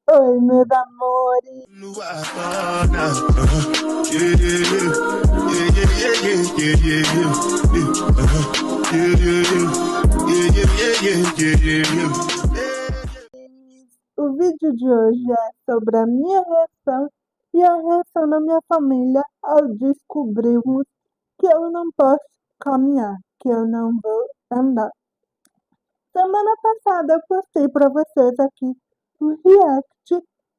Oi, meus amores. No Havana, yeah, yeah, yeah, yeah, yeah, yeah, yeah, yeah, yeah, yeah, yeah, yeah, yeah. O vídeo de hoje é sobre a minha reação e a reação da minha família ao descobrirmos que eu não posso caminhar, que eu não vou andar. Semana passada eu postei para vocês aqui o react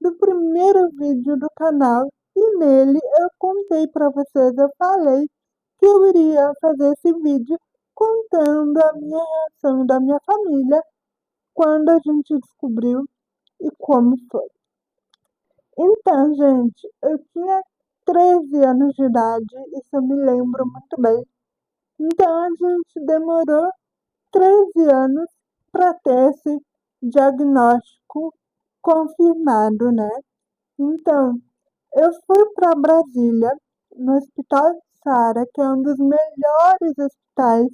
do primeiro vídeo do canal e nele eu contei para vocês, eu falei que eu iria fazer esse vídeo contando a minha reação da minha família quando a gente descobriu e como foi. Então, gente, eu tinha 13 anos de idade, isso eu me lembro muito bem. Então, a gente demorou 13 anos para ter esse diagnóstico confirmado, né? Então, eu fui para Brasília, no Hospital Sara, que é um dos melhores hospitais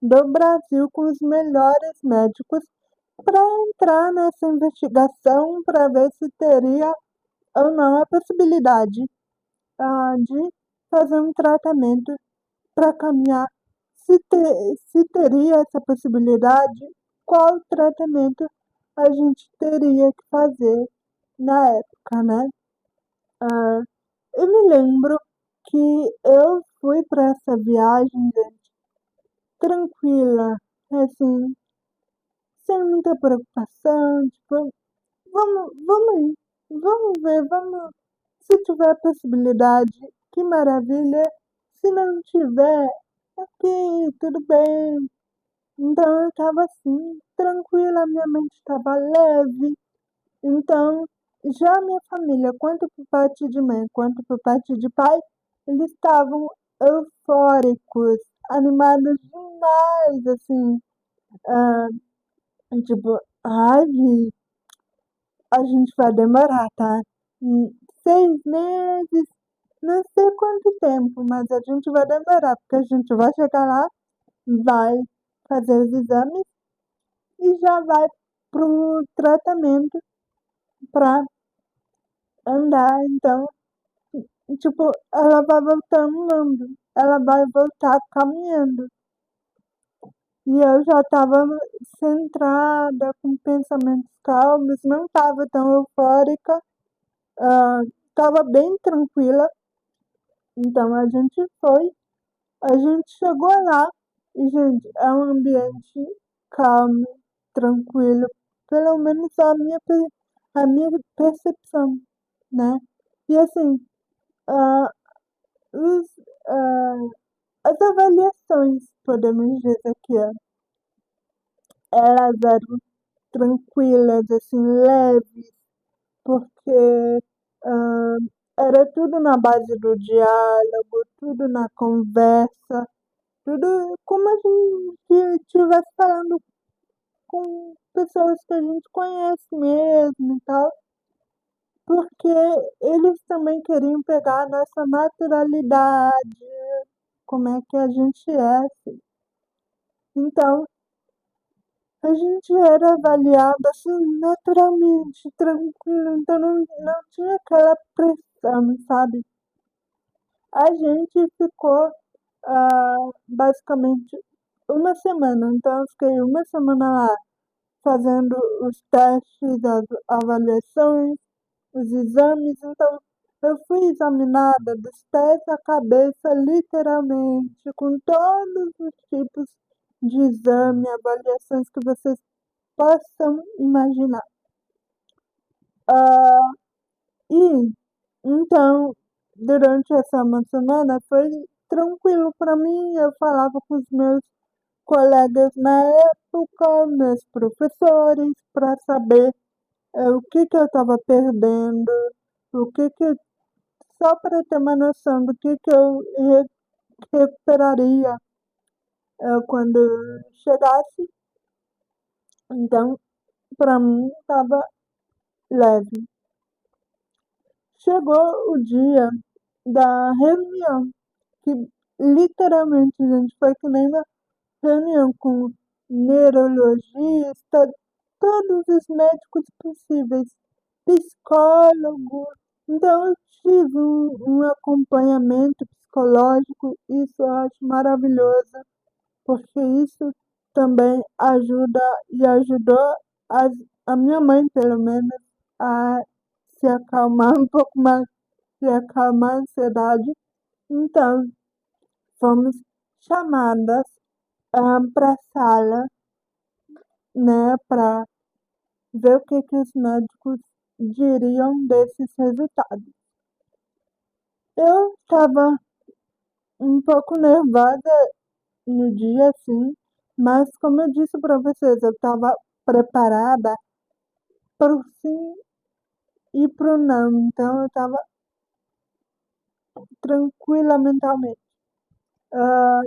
do Brasil, com os melhores médicos, para entrar nessa investigação para ver se teria ou não a possibilidade de fazer um tratamento para caminhar. Se teria essa possibilidade, qual tratamento a gente teria que fazer na época, né? Ah, eu me lembro que eu fui para essa viagem, gente, tranquila, assim, sem muita preocupação, tipo, vamos ir, vamos ver, vamos, se tiver possibilidade, que maravilha, se não tiver, ok, tudo bem. Então eu tava assim, tranquila, minha mente estava leve. Então, já minha família, quanto por parte de mãe, quanto por parte de pai, eles estavam eufóricos, animados demais, assim, ah, tipo, ai, Vi, a gente vai demorar, tá? 6 meses, não sei quanto tempo, mas a gente vai demorar, porque a gente vai chegar lá, vai fazer os exames e já vai pro tratamento para andar. Então, tipo, ela vai voltar andando, ela vai voltar caminhando. E eu já estava centrada, com pensamentos calmos, não estava tão eufórica, estava bem tranquila. Então a gente foi, a gente chegou lá e, gente, é um ambiente calmo, tranquilo, pelo menos a minha percepção, né? E assim, ah, os, ah, as avaliações, podemos dizer que elas eram tranquilas, assim, leves, porque ah, era tudo na base do diálogo, tudo na conversa, tudo como a gente estivesse falando com pessoas que a gente conhece mesmo e tal, porque eles também queriam pegar a nossa naturalidade, como é que a gente é, assim. Então, a gente era avaliado assim naturalmente, tranquilo, então não tinha aquela pressão, sabe? A gente ficou basicamente uma semana, então eu fiquei uma semana lá fazendo os testes, as avaliações, os exames, então eu fui examinada dos pés à cabeça, literalmente, com todos os tipos de exame, avaliações que vocês possam imaginar. Ah, e então, durante essa uma semana foi tranquilo para mim. Eu falava com os meus colegas na época, meus professores, para saber o que que eu estava perdendo, o que que só para ter uma noção do que eu recuperaria quando chegasse. Então, para mim, estava leve. Chegou o dia da reunião, que literalmente, gente, foi que nem uma reunião com neurologista, todos os médicos possíveis. psicólogo. Então, eu tive um acompanhamento psicológico, isso eu acho maravilhoso, porque isso também ajuda e ajudou as, a minha mãe, pelo menos, a se acalmar um pouco mais, se acalmar a ansiedade. Então, fomos chamadas para a sala, né, para ver o que os médicos diriam desses resultados. Eu estava um pouco nervosa no dia, assim, mas como eu disse para vocês, eu estava preparada para o sim e para o não, então eu estava tranquila mentalmente. Ah,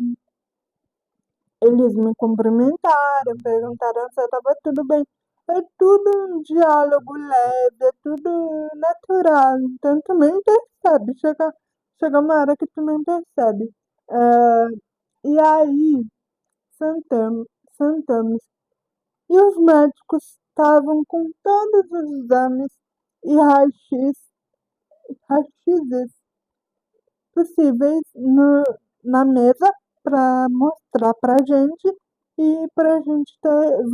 eles me cumprimentaram, perguntaram se estava tudo bem. É tudo um diálogo leve, é tudo natural, então tu nem percebe. Chega uma hora que tu nem percebe. Ah, e aí, sentamos, sentamos. E os médicos estavam com todos os exames e raios-x possíveis na mesa para mostrar para a gente e para a gente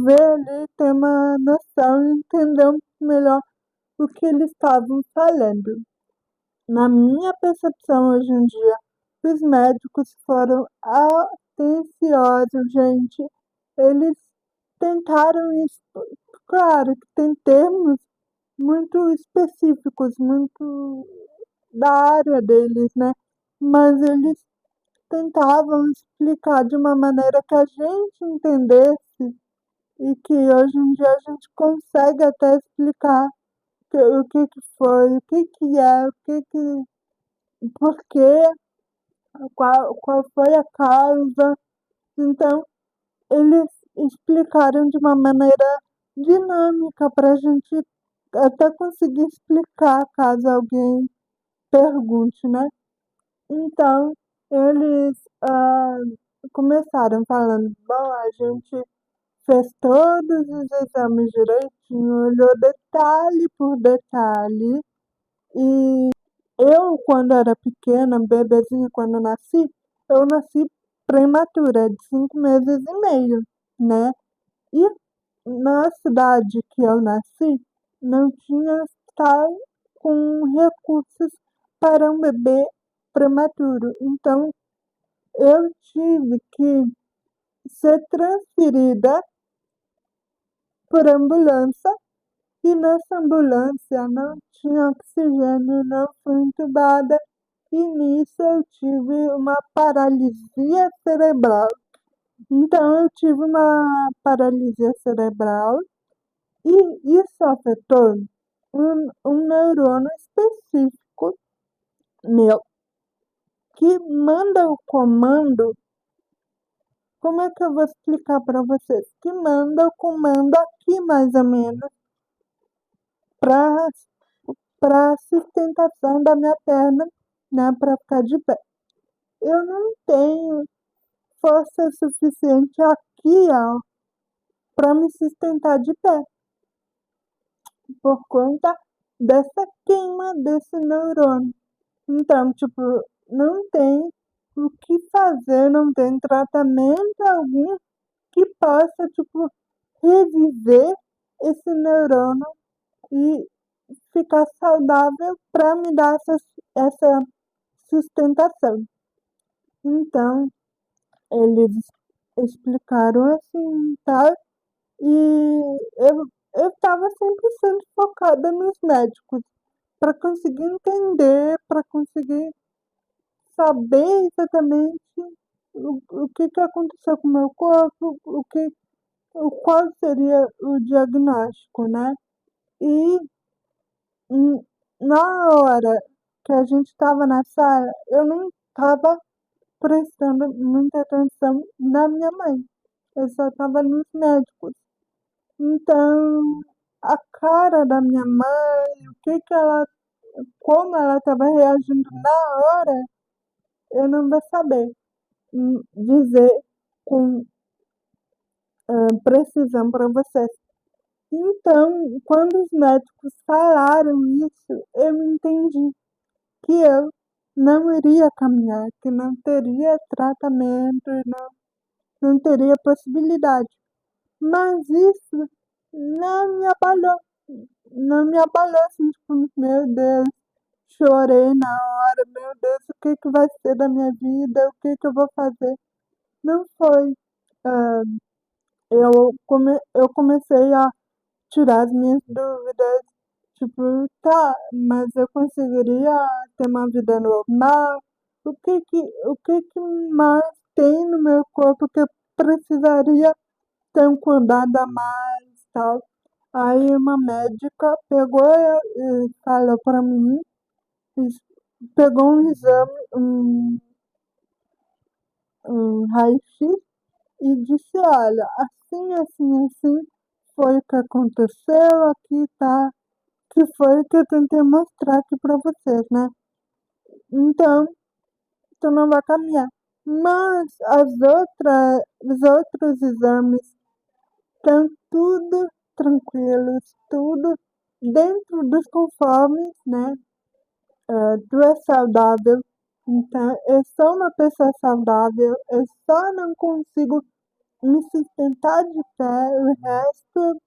ver ali, ter uma noção e entender um pouco melhor o que eles estavam falando. Na minha percepção hoje em dia, os médicos foram atenciosos, gente. Eles tentaram isso. Claro que tem termos muito específicos, muito da área deles, né? Mas eles tentavam explicar de uma maneira que a gente entendesse e que hoje em dia a gente consegue até explicar o que que foi, o que é, por quê, qual foi a causa. Então, eles explicaram de uma maneira dinâmica para a gente até conseguir explicar caso alguém pergunte, né? Então, eles começaram falando, bom, a gente fez todos os exames direitinho, olhou detalhe por detalhe, e eu, quando era pequena, bebezinha, quando eu nasci prematura, de 5 meses e meio, né? E na cidade que eu nasci, não tinha hospital com recursos para um bebê prematuro. Então, eu tive que ser transferida por ambulância e nessa ambulância não tinha oxigênio, não fui entubada e nisso eu tive uma paralisia cerebral. Então, eu tive uma paralisia cerebral e isso afetou um neurônio específico meu que manda o comando. Como é que eu vou explicar para vocês? Que manda o comando aqui, mais ou menos, para para sustentação da minha perna, né, para ficar de pé. Eu não tenho força suficiente aqui, ó, para me sustentar de pé, por conta dessa queima desse neurônio. Então, tipo, não tem o que fazer, não tem tratamento algum que possa, tipo, reviver esse neurônio e ficar saudável para me dar essa sustentação. Então, eles explicaram assim, tá? E eu estava 100% focada nos médicos, para conseguir entender, para conseguir saber exatamente o que aconteceu com o meu corpo, qual seria o diagnóstico, né? E na hora que a gente estava na sala, eu não estava prestando muita atenção na minha mãe. Eu só estava nos médicos. Então, a cara da minha mãe, como ela estava reagindo na hora, eu não vou saber dizer com precisão para vocês. Então, quando os médicos falaram isso, eu entendi que eu não iria caminhar, que não teria tratamento, não teria possibilidade. Mas isso não me abalou, não me abalou assim, tipo, meu Deus, chorei na hora, meu Deus, o que que vai ser da minha vida, o que que eu vou fazer? Não foi. Ah, eu comecei a tirar as minhas dúvidas, tipo, tá, mas eu conseguiria ter uma vida normal? O que que mais tem no meu corpo que eu precisaria ter um cuidado a mais, tal? Aí uma médica pegou e falou pra mim, es- pegou um exame, um raio-x e disse, olha, assim, assim, assim, foi o que aconteceu, aqui tá, que foi o que eu tentei mostrar aqui pra vocês, né? Então, tu não vai caminhar. Mas os outros exames estão tudo tranquilos, tudo dentro dos conformes, né? Tu é saudável, então eu sou uma pessoa saudável, eu só não consigo me sustentar de pé, o resto.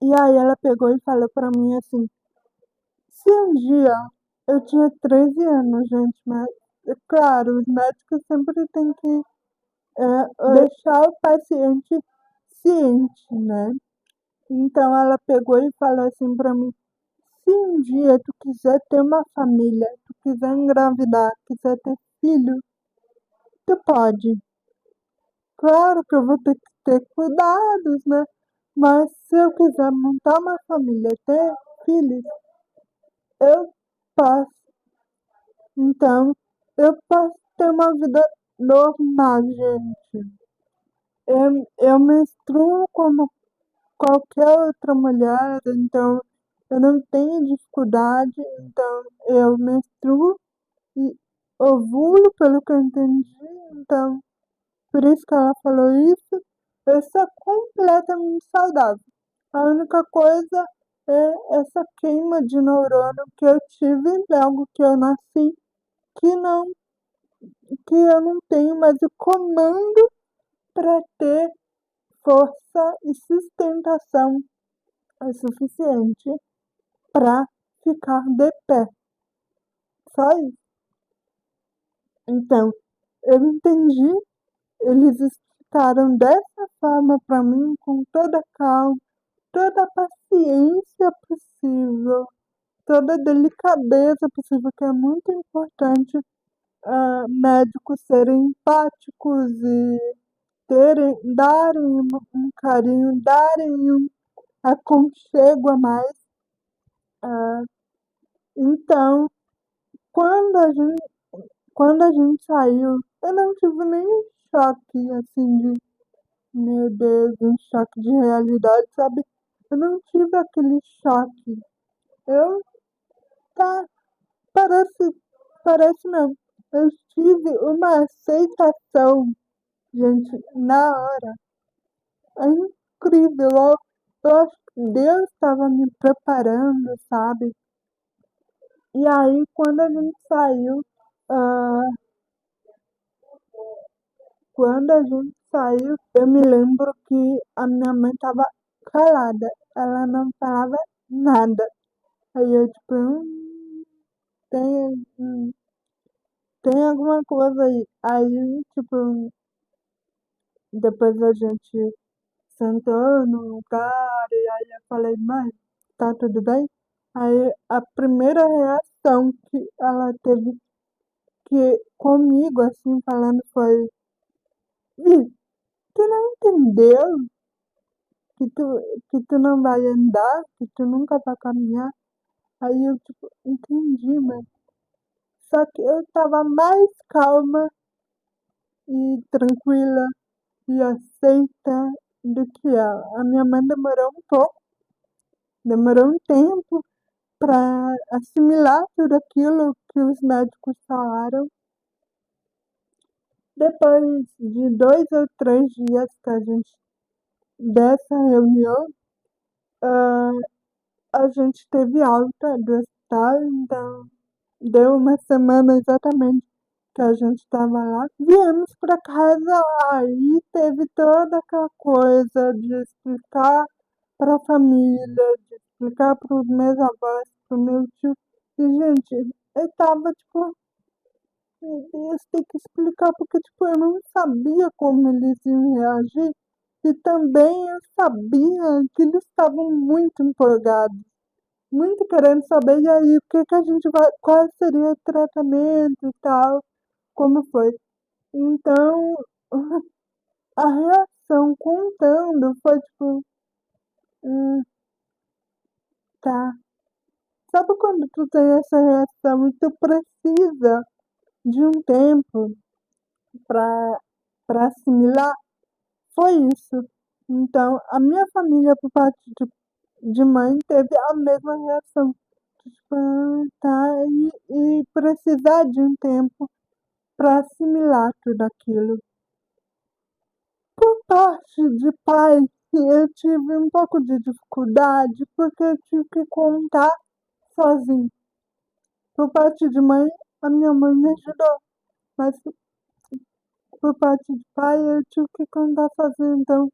E aí ela pegou e falou pra mim assim, se um dia eu tinha 13 anos, gente, mas é claro, os médicos sempre têm que deixar o paciente ciente, né? Então ela pegou e falou assim pra mim, se um dia tu quiser ter uma família, tu quiser engravidar, quiser ter filho, tu pode. Claro que eu vou ter que ter cuidados, né? Mas se eu quiser montar uma família, ter filhos, eu posso. Então, eu posso ter uma vida normal, gente. Eu menstruo como qualquer outra mulher, então eu não tenho dificuldade, então eu menstruo e ovulo, pelo que eu entendi, então por isso que ela falou isso. Eu sou completamente saudável. A única coisa é essa queima de neurônio que eu tive logo que eu nasci, que não, que eu não tenho mais o comando para ter força e sustentação o suficiente para ficar de pé. Só isso. Então, eu entendi, eles explicaram dessa forma para mim, com toda a calma, toda a paciência possível, toda a delicadeza possível, que é muito importante médicos serem empáticos e darem um carinho, darem um aconchego a mais. ah, então, quando a gente, quando a gente saiu, eu não tive nenhum choque, assim, de, meu Deus, um choque de realidade, sabe? Eu não tive aquele choque. Eu, tá, parece, parece não. Eu tive uma aceitação, gente, na hora. É incrível. Eu acho que Deus estava me preparando, sabe? E aí, quando a gente saiu, ah, quando a gente saiu, eu me lembro que a minha mãe estava calada. Ela não falava nada. Aí eu, tipo, tem, tem alguma coisa aí. Aí, tipo, depois a gente sentou no lugar e aí eu falei, mãe, tá tudo bem? Aí a primeira reação que ela teve que comigo, assim, falando foi, "Ih, tu não entendeu que tu, que tu não vai andar, que tu nunca vai caminhar?" Aí eu, tipo, entendi, mãe. Só que eu tava mais calma e tranquila e aceita do que ela. A minha mãe demorou um pouco, demorou um tempo para assimilar tudo aquilo que os médicos falaram. Depois de 2 ou 3 dias que a gente dessa reunião, ah, a gente teve alta do hospital, então deu uma semana exatamente que a gente estava lá. Viemos para casa, aí teve toda aquela coisa de explicar para a família, de explicar para os meus avós, para o meu tio. E, gente, eu tava tipo, meu Deus, tem que explicar, porque tipo, eu não sabia como eles iam reagir. E também eu sabia que eles estavam muito empolgados, muito querendo saber, e aí, o que que a gente vai, qual seria o tratamento e tal, como foi. Então, a reação contando foi tipo, hum, tá. Sabe quando tu tem essa reação e tu precisa de um tempo pra, pra assimilar? Foi isso. Então, a minha família, por parte de mãe, teve a mesma reação. Tipo, tá, e precisar de um tempo para assimilar tudo aquilo. Por parte de pai, eu tive um pouco de dificuldade porque eu tive que contar sozinho. Por parte de mãe, a minha mãe me ajudou, mas por parte de pai eu tive que contar sozinho. Então,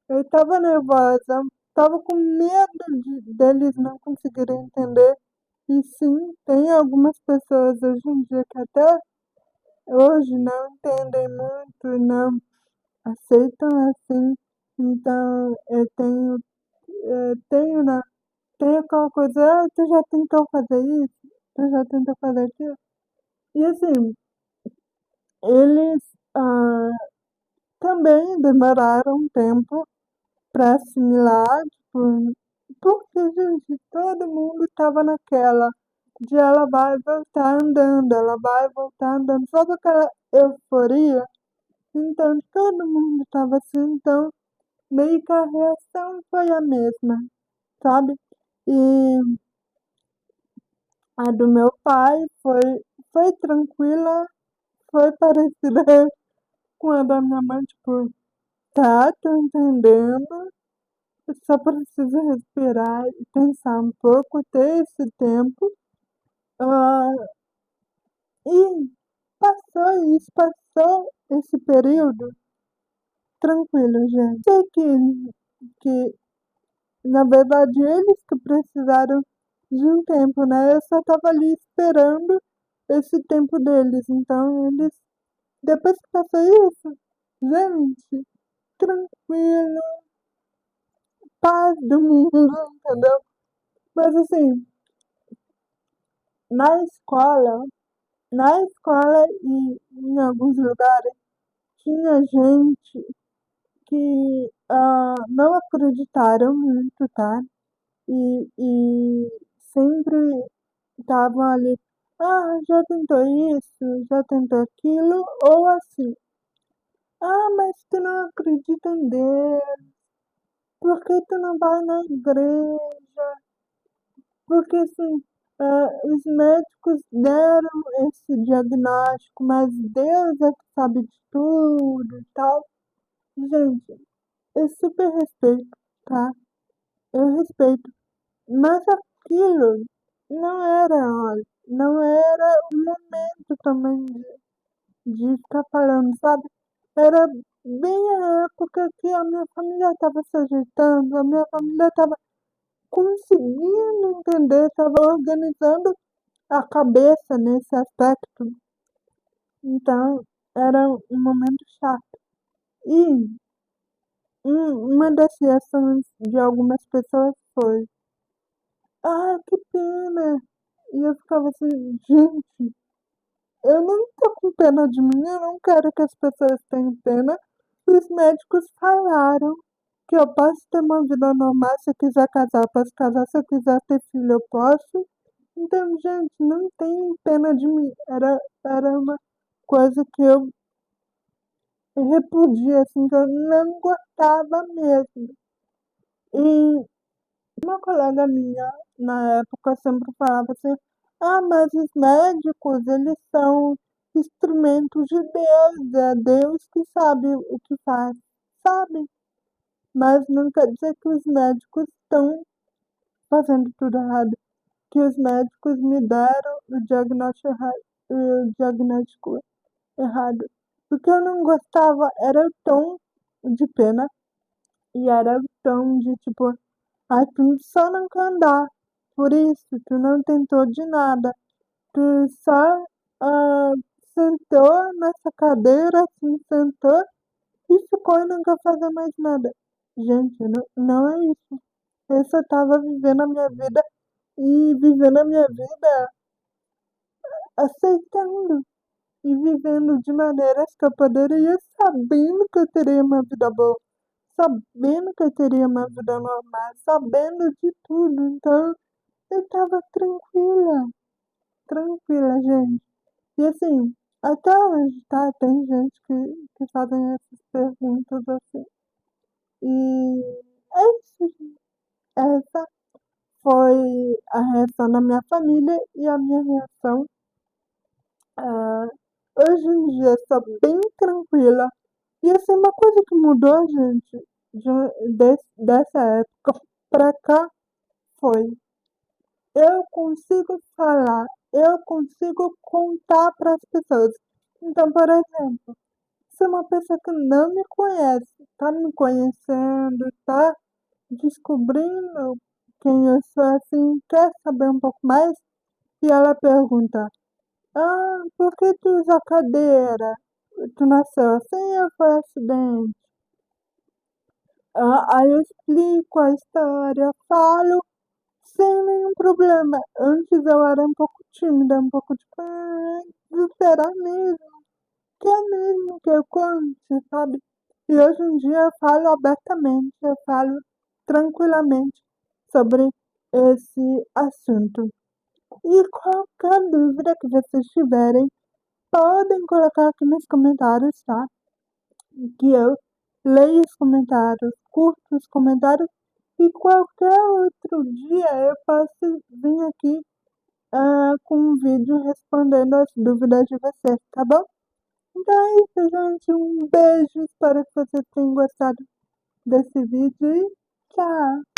eu estava nervosa, estava com medo deles não conseguirem entender. E sim, tem algumas pessoas hoje em dia que até hoje não entendem muito e não aceitam assim. Então, tenho aquela coisa, ah, tu já tentou fazer isso? Tu já tentou fazer aquilo? E assim, eles também demoraram um tempo para assimilar, tipo, porque, gente, todo mundo tava naquela de ela vai voltar andando, ela vai voltar andando, sabe aquela euforia? Então, todo mundo tava assim, então, meio que a reação foi a mesma, sabe? E a do meu pai foi tranquila, foi parecida com a da minha mãe, tipo, tá, tô entendendo, só preciso respirar e pensar um pouco, ter esse tempo. Ah, e passou esse período tranquilo, gente. Sei que na verdade eles que precisaram de um tempo, né? Eu só tava ali esperando esse tempo deles. Então eles, depois que passou isso, gente, tranquilo, paz do mundo, entendeu? Mas assim, na escola, na escola e em alguns lugares, tinha gente que não acreditaram muito, tá? E sempre estavam ali, ah, já tentou isso, já tentou aquilo, ou assim, ah, mas tu não acredita em Deus, por que tu não vai na igreja? Porque assim, os médicos deram esse diagnóstico, mas Deus é que sabe de tudo e tal. Gente, eu super respeito, tá? Eu respeito. Mas aquilo não era o momento também de ficar falando, sabe? Era bem a época que a minha família estava se ajeitando, a minha família estava conseguindo entender, estava organizando a cabeça nesse aspecto. Então, era um momento chato. E uma das reações de algumas pessoas foi, ah, que pena. E eu ficava assim, gente, eu não tô com pena de mim, eu não quero que as pessoas tenham pena. Os médicos falaram que eu posso ter uma vida normal, se eu quiser casar, eu posso casar, se eu quiser ter filho, eu posso. Então, gente, não tem pena de mim. Era uma coisa que eu repudia, assim, que eu não gostava mesmo. E uma colega minha, na época, sempre falava assim, ah, mas os médicos, eles são instrumentos de Deus, é Deus que sabe o que faz, sabe? mas não quer dizer que os médicos estão fazendo tudo errado, que os médicos me deram o diagnóstico errado. O que eu não gostava era o tom de pena e era o tom de tipo, ai, tu só não quer andar, por isso, tu não tentou de nada, tu só ah, sentou nessa cadeira, assim, sentou e ficou e não quer fazer mais nada. Gente, não, não é isso. Eu só tava vivendo a minha vida e vivendo a minha vida aceitando e vivendo de maneiras que eu poderia, sabendo que eu teria uma vida boa, sabendo que eu teria uma vida normal, sabendo de tudo. Então, eu tava tranquila, tranquila, gente. E assim, até hoje, tá? Tem gente que fazem essas perguntas assim. E é isso, gente. Essa foi a reação da minha família e a minha reação. ah, Hoje em dia eu sou bem tranquila. E assim, uma coisa que mudou, gente, dessa época pra cá foi, eu consigo falar, eu consigo contar para as pessoas. Então, por exemplo, se uma pessoa que não me conhece, tá me conhecendo, tá descobrindo quem eu sou assim, quer saber um pouco mais, e ela pergunta, ah, por que tu usa cadeira? Tu nasceu assim ou foi acidente? Aí eu explico a história, falo sem nenhum problema. Antes eu era um pouco tímida, um pouco tipo, será mesmo? Que é mesmo que eu conte, sabe? E hoje em dia eu falo abertamente, eu falo tranquilamente sobre esse assunto. E qualquer dúvida que vocês tiverem, podem colocar aqui nos comentários, tá? Que eu leio os comentários, curto os comentários e qualquer outro dia eu posso vir aqui com um vídeo respondendo as dúvidas de vocês, tá bom? Então é isso, gente. Um beijo. Espero que vocês tenham gostado desse vídeo e tchau!